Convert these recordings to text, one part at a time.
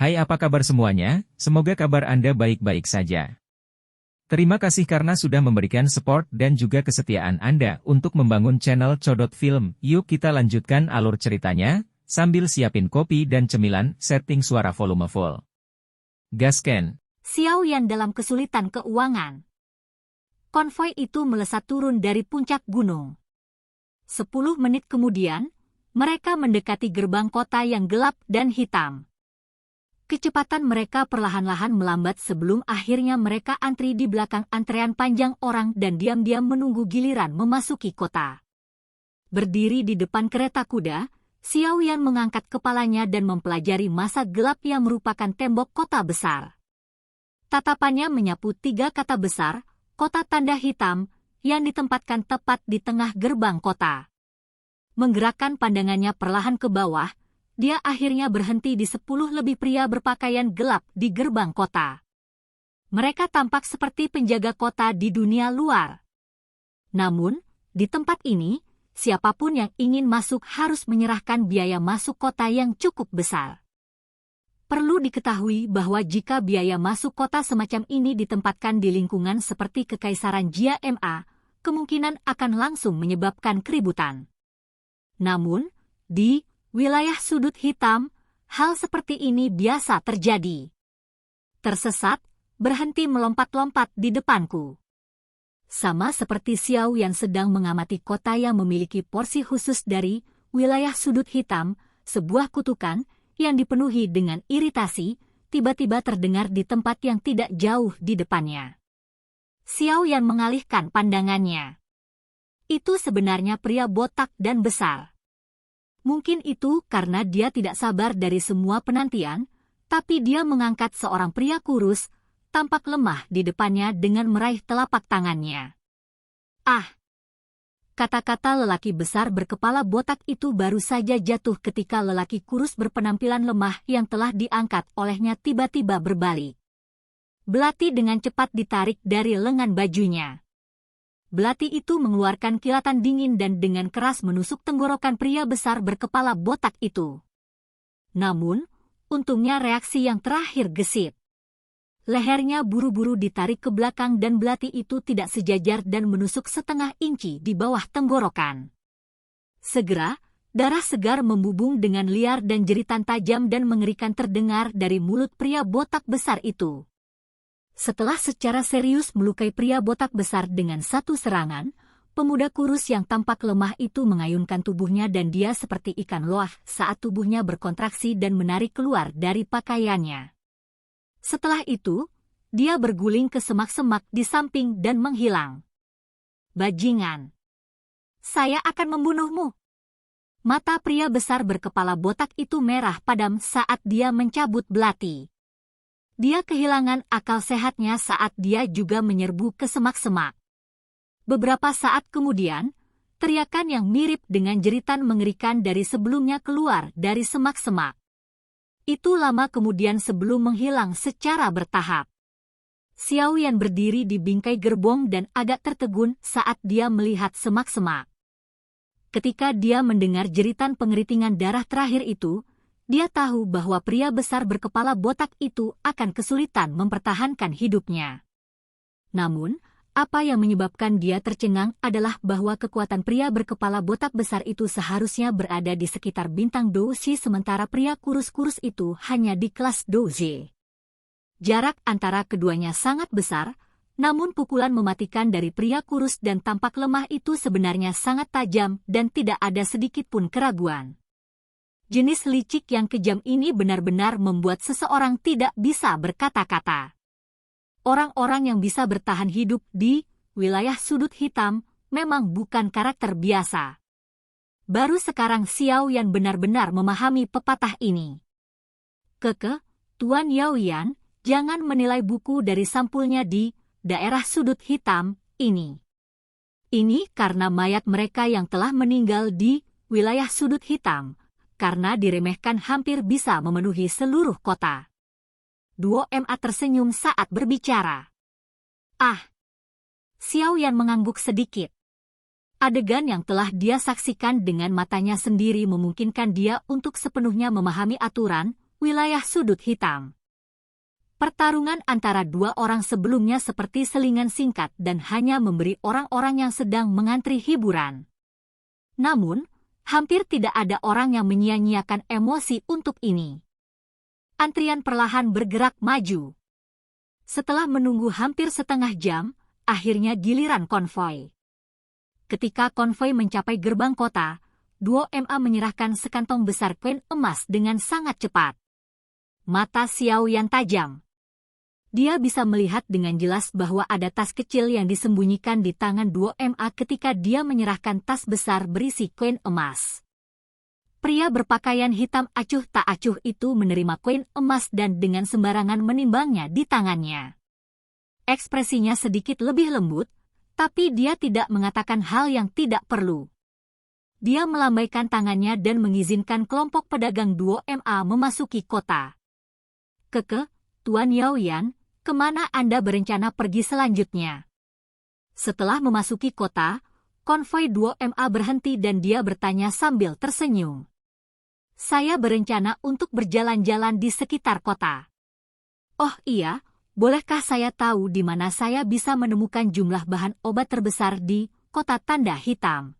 Hai, apa kabar semuanya? Semoga kabar Anda baik-baik saja. Terima kasih karena sudah memberikan support dan juga kesetiaan Anda untuk membangun channel Codot Film. Yuk kita lanjutkan alur ceritanya, sambil siapin kopi dan cemilan, setting suara volume full. Gasken. Xiao Yan dalam kesulitan keuangan. Konvoi itu melesat turun dari puncak gunung. 10 menit kemudian, mereka mendekati gerbang kota yang gelap dan hitam. Kecepatan mereka perlahan-lahan melambat sebelum akhirnya mereka antri di belakang antrean panjang orang dan diam-diam menunggu giliran memasuki kota. Berdiri di depan kereta kuda, Xiao Yan mengangkat kepalanya dan mempelajari masa gelap yang merupakan tembok kota besar. Tatapannya menyapu 3 kata besar, kota tanda hitam, yang ditempatkan tepat di tengah gerbang kota. Menggerakkan pandangannya perlahan ke bawah, dia akhirnya berhenti di 10 lebih pria berpakaian gelap di gerbang kota. Mereka tampak seperti penjaga kota di dunia luar. Namun, di tempat ini, siapapun yang ingin masuk harus menyerahkan biaya masuk kota yang cukup besar. Perlu diketahui bahwa jika biaya masuk kota semacam ini ditempatkan di lingkungan seperti Kekaisaran Jia Ma, kemungkinan akan langsung menyebabkan keributan. Namun, di wilayah sudut hitam, hal seperti ini biasa terjadi. Tersesat, berhenti melompat-lompat di depanku. Sama seperti Xiao yang sedang mengamati kota yang memiliki porsi khusus dari wilayah sudut hitam, sebuah kutukan yang dipenuhi dengan iritasi, tiba-tiba terdengar di tempat yang tidak jauh di depannya. Xiao yang mengalihkan pandangannya. Itu sebenarnya pria botak dan besar. Mungkin itu karena dia tidak sabar dari semua penantian, tapi dia mengangkat seorang pria kurus, tampak lemah di depannya dengan meraih telapak tangannya. Ah! Kata-kata lelaki besar berkepala botak itu baru saja jatuh ketika lelaki kurus berpenampilan lemah yang telah diangkat olehnya tiba-tiba berbalik. Belati dengan cepat ditarik dari lengan bajunya. Belati itu mengeluarkan kilatan dingin dan dengan keras menusuk tenggorokan pria besar berkepala botak itu. Namun, untungnya reaksi yang terakhir gesit. Lehernya buru-buru ditarik ke belakang dan belati itu tidak sejajar dan menusuk setengah inci di bawah tenggorokan. Segera, darah segar membubung dengan liar dan jeritan tajam dan mengerikan terdengar dari mulut pria botak besar itu. Setelah secara serius melukai pria botak besar dengan satu serangan, pemuda kurus yang tampak lemah itu mengayunkan tubuhnya dan dia seperti ikan loah saat tubuhnya berkontraksi dan menarik keluar dari pakaiannya. Setelah itu, dia berguling ke semak-semak di samping dan menghilang. Bajingan! Saya akan membunuhmu! Mata pria besar berkepala botak itu merah padam saat dia mencabut belati. Dia kehilangan akal sehatnya saat dia juga menyerbu ke semak-semak. Beberapa saat kemudian, teriakan yang mirip dengan jeritan mengerikan dari sebelumnya keluar dari semak-semak. Itu lama kemudian sebelum menghilang secara bertahap. Xiao Yan berdiri di bingkai gerbong dan agak tertegun saat dia melihat semak-semak. Ketika dia mendengar jeritan pengeritingan darah terakhir itu, dia tahu bahwa pria besar berkepala botak itu akan kesulitan mempertahankan hidupnya. Namun, apa yang menyebabkan dia tercengang adalah bahwa kekuatan pria berkepala botak besar itu seharusnya berada di sekitar bintang Douji sementara pria kurus-kurus itu hanya di kelas Douji. Jarak antara keduanya sangat besar, namun pukulan mematikan dari pria kurus dan tampak lemah itu sebenarnya sangat tajam dan tidak ada sedikit pun keraguan. Jenis licik yang kejam ini benar-benar membuat seseorang tidak bisa berkata-kata. Orang-orang yang bisa bertahan hidup di wilayah sudut hitam memang bukan karakter biasa. Baru sekarang Xiao Yan benar-benar memahami pepatah ini. Tuan Yao Yan, jangan menilai buku dari sampulnya di daerah sudut hitam ini. Ini karena mayat mereka yang telah meninggal di wilayah sudut hitam, karena diremehkan hampir bisa memenuhi seluruh kota. Duo Ma tersenyum saat berbicara. Ah! Xiao Yan mengangguk sedikit. Adegan yang telah dia saksikan dengan matanya sendiri memungkinkan dia untuk sepenuhnya memahami aturan, wilayah sudut hitam. Pertarungan antara dua orang sebelumnya seperti selingan singkat dan hanya memberi orang-orang yang sedang mengantri hiburan. Namun, hampir tidak ada orang yang menyia-nyiakan emosi untuk ini. Antrian perlahan bergerak maju. Setelah menunggu hampir setengah jam, akhirnya giliran konvoi. Ketika konvoi mencapai gerbang kota, duo MA menyerahkan sekantong besar koin emas dengan sangat cepat. Mata Xiao Yan tajam. Dia bisa melihat dengan jelas bahwa ada tas kecil yang disembunyikan di tangan duo MA ketika dia menyerahkan tas besar berisi koin emas. Pria berpakaian hitam acuh tak acuh itu menerima koin emas dan dengan sembarangan menimbangnya di tangannya. Ekspresinya sedikit lebih lembut, tapi dia tidak mengatakan hal yang tidak perlu. Dia melambaikan tangannya dan mengizinkan kelompok pedagang duo MA memasuki kota. Tuan Yao Yan, kemana Anda berencana pergi selanjutnya? Setelah memasuki kota, konvoi duo MA berhenti dan dia bertanya sambil tersenyum. Saya berencana untuk berjalan-jalan di sekitar kota. Oh iya, bolehkah saya tahu di mana saya bisa menemukan jumlah bahan obat terbesar di kota tanda hitam?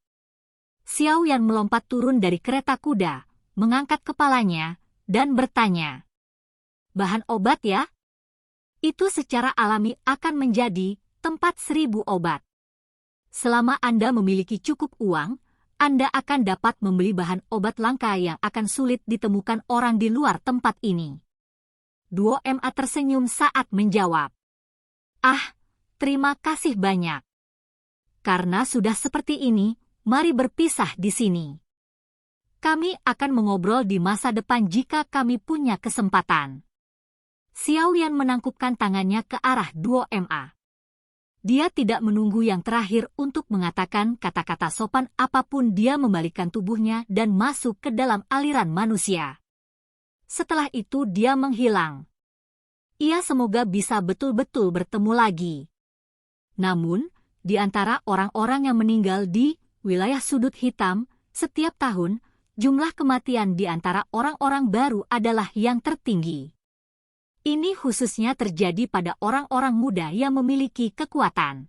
Xiao Yan melompat turun dari kereta kuda, mengangkat kepalanya, dan bertanya. Bahan obat ya? Itu secara alami akan menjadi tempat 1000 obat. Selama Anda memiliki cukup uang, Anda akan dapat membeli bahan obat langka yang akan sulit ditemukan orang di luar tempat ini. Duo MA tersenyum saat menjawab. Ah, terima kasih banyak. Karena sudah seperti ini, mari berpisah di sini. Kami akan mengobrol di masa depan jika kami punya kesempatan. Xiao Yan menangkupkan tangannya ke arah duo MA. Dia tidak menunggu yang terakhir untuk mengatakan kata-kata sopan apapun, dia membalikkan tubuhnya dan masuk ke dalam aliran manusia. Setelah itu dia menghilang. Ia semoga bisa betul-betul bertemu lagi. Namun, di antara orang-orang yang meninggal di wilayah sudut hitam, setiap tahun, jumlah kematian di antara orang-orang baru adalah yang tertinggi. Ini khususnya terjadi pada orang-orang muda yang memiliki kekuatan.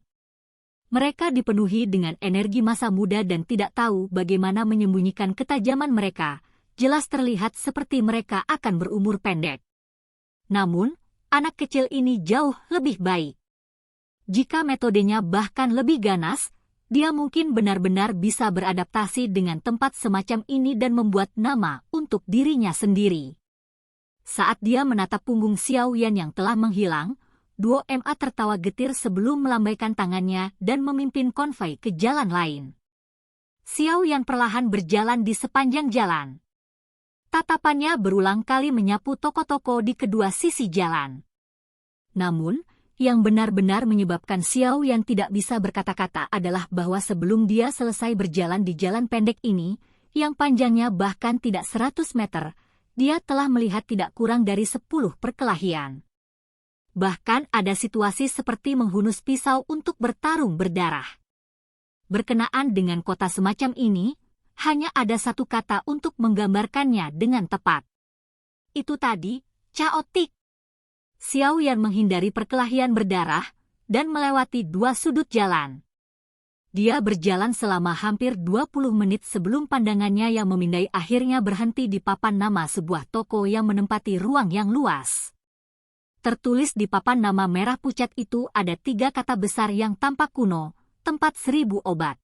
Mereka dipenuhi dengan energi masa muda dan tidak tahu bagaimana menyembunyikan ketajaman mereka, jelas terlihat seperti mereka akan berumur pendek. Namun, anak kecil ini jauh lebih baik. Jika metodenya bahkan lebih ganas, dia mungkin benar-benar bisa beradaptasi dengan tempat semacam ini dan membuat nama untuk dirinya sendiri. Saat dia menatap punggung Xiao Yan yang telah menghilang, duo MA tertawa getir sebelum melambaikan tangannya dan memimpin konvoi ke jalan lain. Xiao Yan perlahan berjalan di sepanjang jalan. Tatapannya berulang kali menyapu toko-toko di kedua sisi jalan. Namun, yang benar-benar menyebabkan Xiao Yan tidak bisa berkata-kata adalah bahwa sebelum dia selesai berjalan di jalan pendek ini, yang panjangnya bahkan tidak 100 meter, dia telah melihat tidak kurang dari 10 perkelahian. Bahkan ada situasi seperti menghunus pisau untuk bertarung berdarah. Berkenaan dengan kota semacam ini, hanya ada satu kata untuk menggambarkannya dengan tepat. Itu tadi, chaotic. Xiao Yan menghindari perkelahian berdarah dan melewati dua sudut jalan. Dia berjalan selama hampir 20 menit sebelum pandangannya yang memindai akhirnya berhenti di papan nama sebuah toko yang menempati ruang yang luas. Tertulis di papan nama merah pucat itu ada 3 kata besar yang tampak kuno, tempat 1000 obat.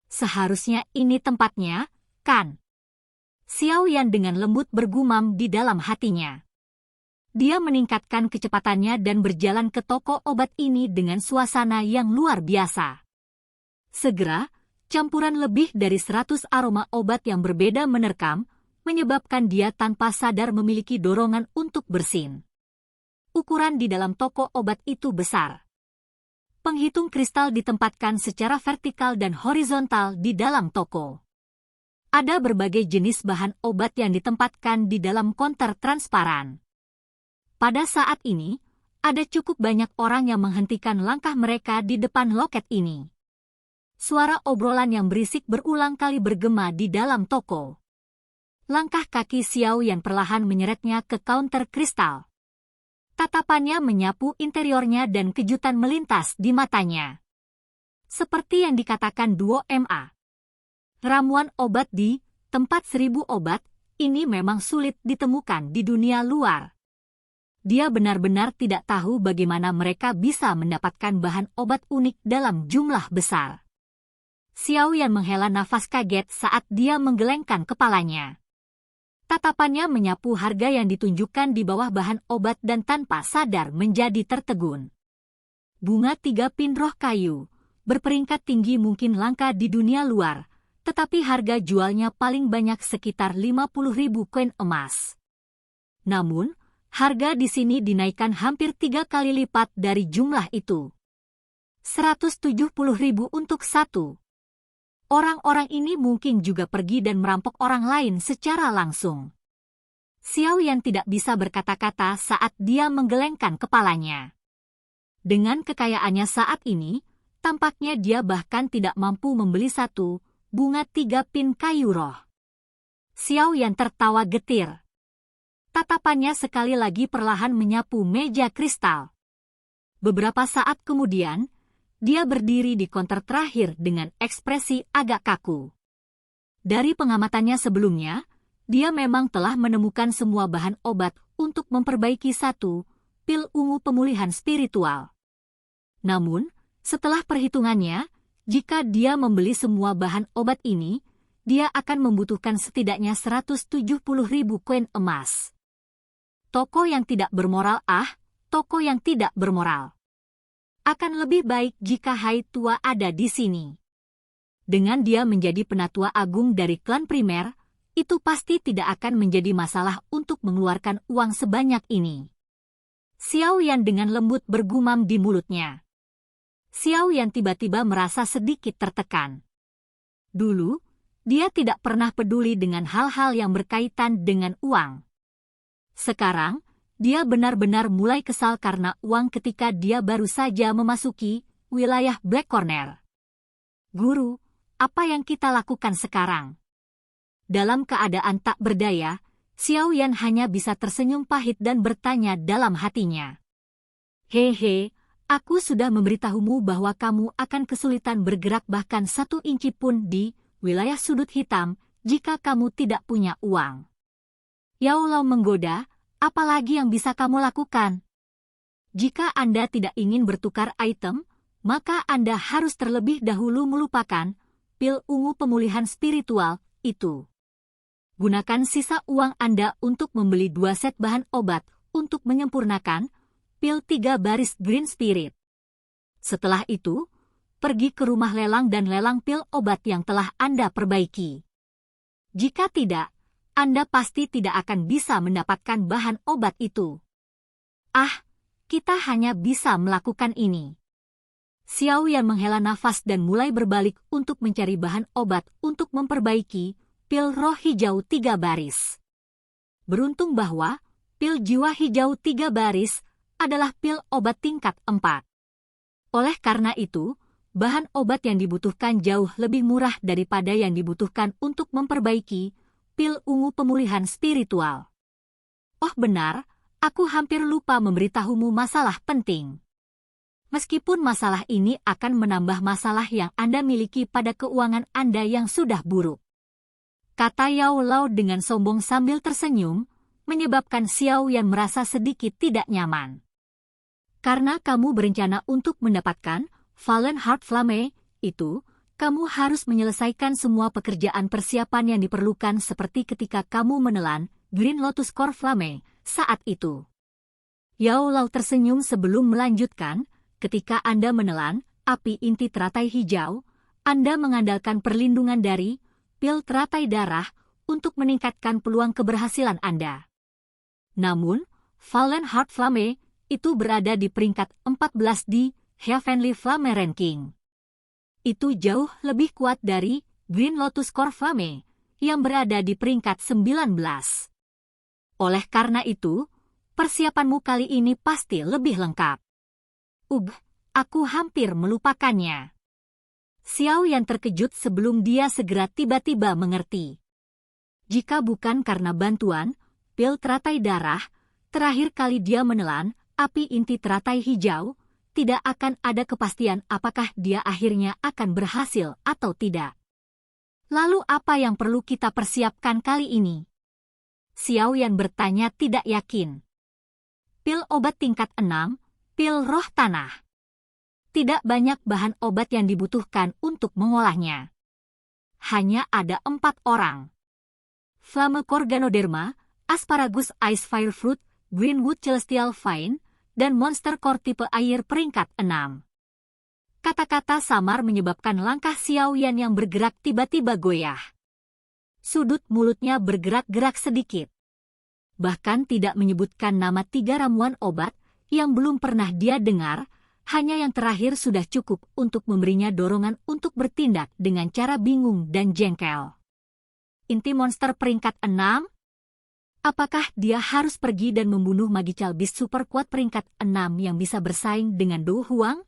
Seharusnya ini tempatnya, kan? Xiao Yan dengan lembut bergumam di dalam hatinya. Dia meningkatkan kecepatannya dan berjalan ke toko obat ini dengan suasana yang luar biasa. Segera, campuran lebih dari 100 aroma obat yang berbeda menerkam, menyebabkan dia tanpa sadar memiliki dorongan untuk bersin. Ukuran di dalam toko obat itu besar. Penghitung kristal ditempatkan secara vertikal dan horizontal di dalam toko. Ada berbagai jenis bahan obat yang ditempatkan di dalam konter transparan. Pada saat ini, ada cukup banyak orang yang menghentikan langkah mereka di depan loket ini. Suara obrolan yang berisik berulang kali bergema di dalam toko. Langkah kaki Xiao Yan perlahan menyeretnya ke counter kristal. Tatapannya menyapu interiornya dan kejutan melintas di matanya. Seperti yang dikatakan Duo MA. Ramuan obat di tempat 1000 obat, ini memang sulit ditemukan di dunia luar. Dia benar-benar tidak tahu bagaimana mereka bisa mendapatkan bahan obat unik dalam jumlah besar. Xiao Yan menghela nafas kaget saat dia menggelengkan kepalanya. Tatapannya menyapu harga yang ditunjukkan di bawah bahan obat dan tanpa sadar menjadi tertegun. Bunga 3 pin roh kayu, berperingkat tinggi mungkin langka di dunia luar, tetapi harga jualnya paling banyak sekitar 50.000 koin emas. Namun, harga di sini dinaikkan hampir 3 kali lipat dari jumlah itu. 170.000 untuk satu. Orang-orang ini mungkin juga pergi dan merampok orang lain secara langsung. Xiao Yan tidak bisa berkata-kata saat dia menggelengkan kepalanya. Dengan kekayaannya saat ini, tampaknya dia bahkan tidak mampu membeli satu bunga 3 pin kayu roh. Xiao Yan tertawa getir. Tatapannya sekali lagi perlahan menyapu meja kristal. Beberapa saat kemudian, dia berdiri di konter terakhir dengan ekspresi agak kaku. Dari pengamatannya sebelumnya, dia memang telah menemukan semua bahan obat untuk memperbaiki satu pil ungu pemulihan spiritual. Namun, setelah perhitungannya, jika dia membeli semua bahan obat ini, dia akan membutuhkan setidaknya 170.000 koin emas. Toko yang tidak bermoral toko yang tidak bermoral. Akan lebih baik jika Hai Tua ada di sini. Dengan dia menjadi penatua agung dari klan primer, itu pasti tidak akan menjadi masalah untuk mengeluarkan uang sebanyak ini. Xiao Yan dengan lembut bergumam di mulutnya. Xiao Yan tiba-tiba merasa sedikit tertekan. Dulu, dia tidak pernah peduli dengan hal-hal yang berkaitan dengan uang. Sekarang, dia benar-benar mulai kesal karena uang ketika dia baru saja memasuki wilayah Black Corner. Guru, apa yang kita lakukan sekarang? Dalam keadaan tak berdaya, Xiao Yan hanya bisa tersenyum pahit dan bertanya dalam hatinya. Hehe, aku sudah memberitahumu bahwa kamu akan kesulitan bergerak bahkan 1 inci pun di wilayah sudut hitam jika kamu tidak punya uang. Yao Lao menggoda. Apalagi yang bisa kamu lakukan? Jika Anda tidak ingin bertukar item, maka Anda harus terlebih dahulu melupakan pil ungu pemulihan spiritual itu. Gunakan sisa uang Anda untuk membeli 2 set bahan obat untuk menyempurnakan pil 3 baris Green Spirit. Setelah itu, pergi ke rumah lelang dan lelang pil obat yang telah Anda perbaiki. Jika tidak, Anda pasti tidak akan bisa mendapatkan bahan obat itu. Kita hanya bisa melakukan ini. Xiao Yan menghela nafas dan mulai berbalik untuk mencari bahan obat untuk memperbaiki pil roh hijau 3 baris. Beruntung bahwa pil jiwa hijau 3 baris adalah pil obat tingkat 4. Oleh karena itu, bahan obat yang dibutuhkan jauh lebih murah daripada yang dibutuhkan untuk memperbaiki pil ungu pemulihan spiritual. Oh benar, aku hampir lupa memberitahumu masalah penting. Meskipun masalah ini akan menambah masalah yang Anda miliki pada keuangan Anda yang sudah buruk. Kata Yao Lao dengan sombong sambil tersenyum, menyebabkan Xiao Yan merasa sedikit tidak nyaman. Karena kamu berencana untuk mendapatkan Fallen Heart Flame itu, kamu harus menyelesaikan semua pekerjaan persiapan yang diperlukan seperti ketika kamu menelan Green Lotus Core Flame saat itu. Yao Lao tersenyum sebelum melanjutkan, ketika Anda menelan api inti teratai hijau, Anda mengandalkan perlindungan dari pil teratai darah untuk meningkatkan peluang keberhasilan Anda. Namun, Fallen Heart Flame itu berada di peringkat 14 di Heavenly Flame Ranking. Itu jauh lebih kuat dari Green Lotus Core Flame yang berada di peringkat 19. Oleh karena itu, persiapanmu kali ini pasti lebih lengkap. Aku hampir melupakannya. Xiao Yan terkejut sebelum dia segera tiba-tiba mengerti. Jika bukan karena bantuan pil teratai darah, terakhir kali dia menelan api inti teratai hijau, tidak akan ada kepastian apakah dia akhirnya akan berhasil atau tidak. Lalu apa yang perlu kita persiapkan kali ini? Xiao Yan bertanya tidak yakin. Pil obat tingkat 6, pil roh tanah. Tidak banyak bahan obat yang dibutuhkan untuk mengolahnya. Hanya ada 4 orang. Flammecor Ganoderma, Asparagus Ice Fire Fruit, Greenwood Celestial Vine, dan Monster Core tipe air peringkat 6. Kata-kata samar menyebabkan langkah Xiao Yan yang bergerak tiba-tiba goyah. Sudut mulutnya bergerak-gerak sedikit. Bahkan tidak menyebutkan nama 3 ramuan obat yang belum pernah dia dengar, hanya yang terakhir sudah cukup untuk memberinya dorongan untuk bertindak dengan cara bingung dan jengkel. Inti monster peringkat 6? Apakah dia harus pergi dan membunuh Magical Beast super kuat peringkat 6 yang bisa bersaing dengan Du Huang?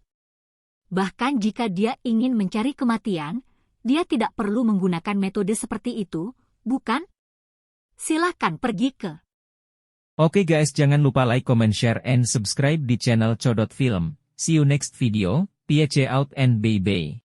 Bahkan jika dia ingin mencari kematian, dia tidak perlu menggunakan metode seperti itu, bukan? Silahkan pergi ke. Oke guys, jangan lupa like, comment, share, and subscribe di channel Codot Film. See you next video, peace out and bye-bye.